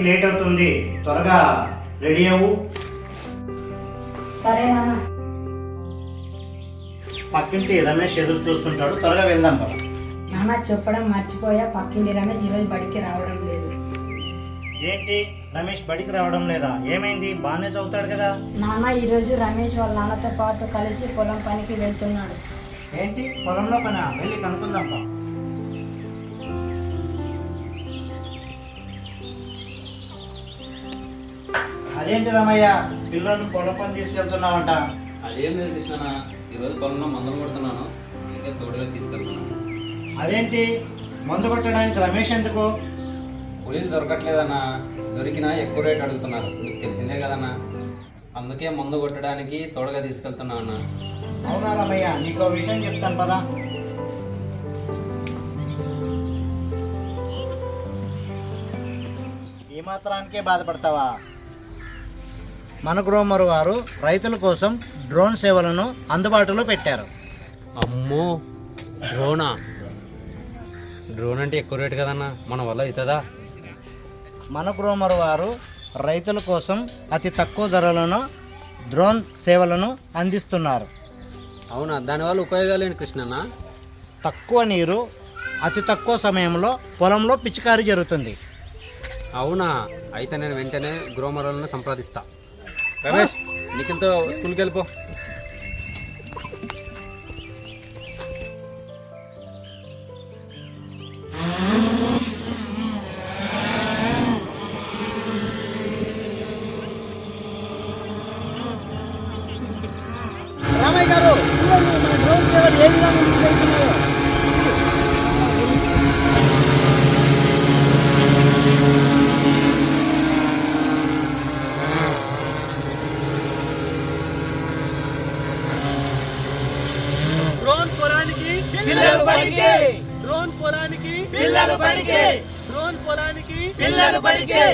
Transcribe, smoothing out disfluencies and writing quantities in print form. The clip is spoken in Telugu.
లేట్ అవుతుంది, త్వరగా రెడీ అవ్వు. సరే నాన్న. పక్కింటి రమేష్ ఎదురు చూస్తుంటాడు, త్వరగా వెళ్దాం కదా. నాన్న చెప్పడం మర్చిపోయా, పక్కింటి రమేష్ ఈరోజు బడికి రావడం లేదు. ఏంటి రమేష్ బడికి రావడం లేదా? ఏమైంది? బాగానే చదువుతాడు కదా. నాన్న ఈరోజు రమేష్ వాళ్ళ నాన్నతో పాటు కలిసి పొలం పనికి వెళ్తున్నాడు. ఏంటి పొలంలో పని? వెళ్ళి కనుక్కుందాం. అదేంటి రమయ్య, పిల్లలను పొలం పని తీసుకెళ్తున్నావంట? అదేం లేదు కృష్ణ, ఈరోజు పొలంలో మందులు కొడుతున్నాను, అందుకే తోడుగా తీసుకెళ్తున్నాను. అదేంటి మందు కొట్టడానికి రమేష్ ఎందుకు? కూలీలు దొరకట్లేదన్నా, దొరికినా ఎక్కువ రేట్ అడుగుతున్నారు, మీకు తెలిసిందే కదన్నా, అందుకే మందు కొట్టడానికి తోడుగా తీసుకెళ్తున్నా అన్న. అవునా రమయ్య, నీకు విషయం చెప్తాను పదా. ఈ మాత్రానికే బాధపడతావా? మన గ్రోమర్ వారు రైతుల కోసం డ్రోన్ సేవలను అందుబాటులో పెట్టారు. అమ్మో, డ్రోనా? డ్రోన్ అంటే ఎక్కువ రేటు కదన్నా, మన వల్ల అవుతుందా? మన గ్రోమర్ వారు రైతుల కోసం అతి తక్కువ ధరలను డ్రోన్ సేవలను అందిస్తున్నారు. అవునా, దానివల్ల ఉపయోగాలు ఏంటి కృష్ణన్న? తక్కువ నీరు, అతి తక్కువ సమయంలో పొలంలో పిచికారీ జరుగుతుంది. అవునా, అయితే నేను వెంటనే గ్రోమర్ వాళ్ళని సంప్రదిస్తా. రమేష్, నీకింతో స్కూల్కి వెళ్ళిపో. రామయ్య గారు, మన డ్రోన్ సేవలు ఏ విధంగా జరుగుతున్నాయో. డ్రోన్ పొలానికి పిల్లలు బడికి, డ్రోన్ పొలానికి పిల్లలు బడికి, డ్రోన్ పొలానికి పిల్లలు బడికి.